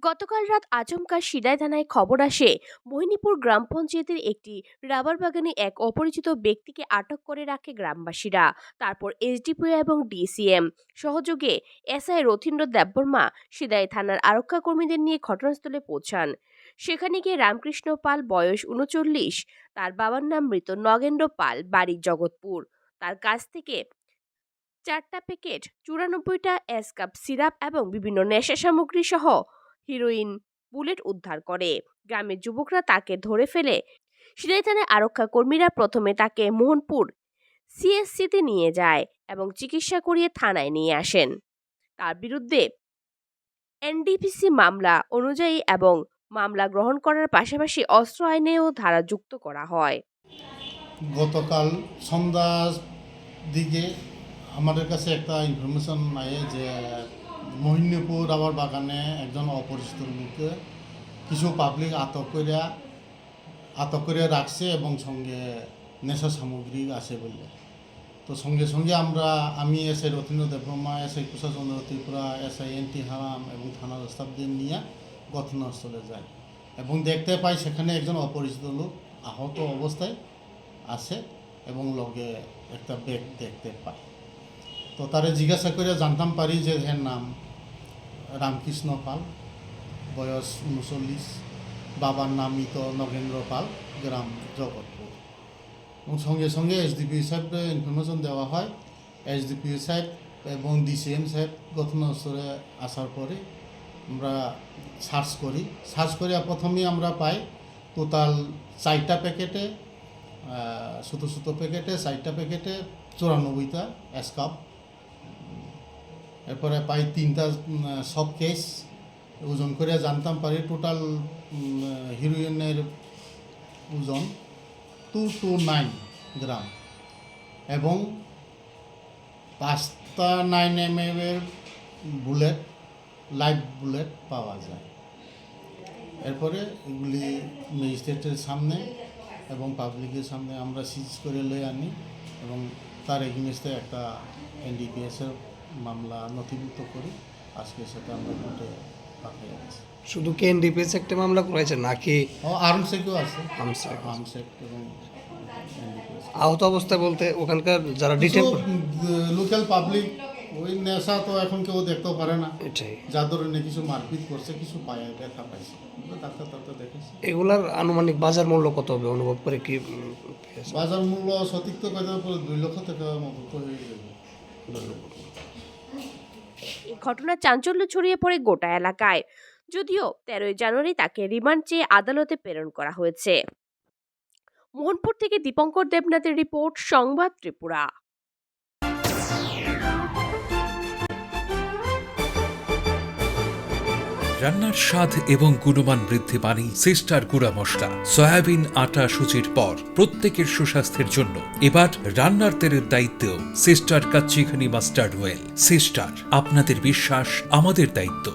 গতকাল রাত আচমকা সিদাই থানায় খবর আসে মোহিনীপুর গ্রাম পঞ্চায়েতের একটি রাবার বাগানে এক অপরিচিত ব্যক্তিকে আটক করে রাখে গ্রামবাসীরা। তারপর এসডিপিও এবং ডিসিএম সহযোগে এসআই রথীন্দ্র দেববর্মা সিদাই থানার আরক্ষা কর্মীদের নিয়ে ঘটনাস্থলে পৌঁছান। সেখানে গিয়ে রামকৃষ্ণ পাল, বয়স ৩৯, তার বাবার নাম মৃত নগেন্দ্র পাল, বাড়ি জগৎপুর, তার কাছ থেকে 4টা প্যাকেট, 94টা এসকাপ সিরাপ এবং বিভিন্ন নেশা সামগ্রী সহ হিরোইন, বুলেট উদ্ধার করে। গ্রামের যুবকরা তাকে ধরে ফেলে সিদাই থানায় আরক্ষা কর্মীরা প্রথমে তাকে মোহনপুর সিএসসিতে নিয়ে যায় এবং চিকিৎসা করিয়ে থানায় নিয়ে আসেন। তার বিরুদ্ধে এনডিপিসি মামলা অনুযায়ী এবং মামলা গ্রহণ করার পাশাপাশি অস্ত্র আইনেও ধারা যুক্ত করা হয়। গতকাল সন্ধ্যার দিকে আমাদের কাছে একটা ইনফরমেশন আয়ে যে মোহিনীপুর রাবার বাগানে একজন অপরিচিত লোককে কিছু পাবলিক আটক করে রাখছে এবং সঙ্গে নেশা সামগ্রী আছে বলে। তো সঙ্গে সঙ্গে আমি SI Rathindra Debbarma, SI Kushachandra Tripura, SI এনটি হারাম এবং থানার স্টাফদের নিয়ে ঘটনাস্থলে যাই এবং দেখতে পাই সেখানে একজন অপরিচিত লোক আহত অবস্থায় আছে এবং লগে একটা ব্যাগ দেখতে পাই। তো তারে জিজ্ঞাসা করে জানতাম পারি যে এর নাম রামকৃষ্ণ পাল, বয়স ৩৯, বাবার নাম মৃত নগেন্দ্র পাল, গ্রাম জগৎপুর। এবং সঙ্গে সঙ্গে এসডিপিও সাহেবকে ইনফরমেশন দেওয়া হয়। এসডিপিও সাহেব এবং ডিসিএম সাহেব ঘটনাস্থলে আসার পরে আমরা সার্চ করি প্রথমেই আমরা পাই টোটাল 4টা প্যাকেটে, ছোটো প্যাকেটে 4টা প্যাকেটে 94টা স্কাপ। এরপরে পাই 3টা সব কেস। ওজন করে জানতাম পারি টোটাল হিরোইনের ওজন 229 গ্রাম এবং 5টা 9mm বুলেট, লাইভ বুলেট পাওয়া যায়। এরপরে এগুলি ম্যাজিস্ট্রেটের সামনে এবং পাবলিকের সামনে আমরা সিজ করে লয়ে আনি এবং তার এগেইনস্টে একটা এনডিপিএসের মামলা নথিভুক্ত করি। আজকে সেটা আমরা কোর্টে পাঠিয়ে আছি। শুধু কি এনডিপিএস একটা মামলা করেছে নাকি আর্মসেকও আছে? আর্মসেক এবং আহত অবস্থায় বলতে ওখানকার যারা ডিটেল লোকাল পাবলিক, ওই নেশা তো এখন কেউ দেখতেও পারে না, এটাই যার ধরনে কিছু মারপিট করছে, কিছু পায়ে ব্যথা পাইছে, ডাক্তার দেখেছে। এগুলার আনুমানিক বাজার মূল্য কত হবে অনুভব করে কি? বাজার মূল্য সঠিক তো কত 2 লক্ষ টাকার মতো তো হয়ে যাবে। এই ঘটনার চাঞ্চল্য ছড়িয়ে পড়ে গোটা এলাকায়। যদিও 13ই জানুয়ারি তাকে রিমান্ড চেয়ে আদালতে প্রেরণ করা হয়েছে। মোহনপুর থেকে দীপঙ্কর দেবনাথের রিপোর্ট, সংবাদ ত্রিপুরা। রান্নার স্বাদ এবং গুণমান বৃদ্ধি পানি সিস্টার গুঁড়া মশলা, সয়াবিন আটা সুচির পর প্রত্যেকের সুস্বাস্থ্যের জন্য এবার রান্নার তেলের দায়িত্বেও sister kachi ghani mustard oil. Sister, আপনাদের বিশ্বাস আমাদের দায়িত্ব।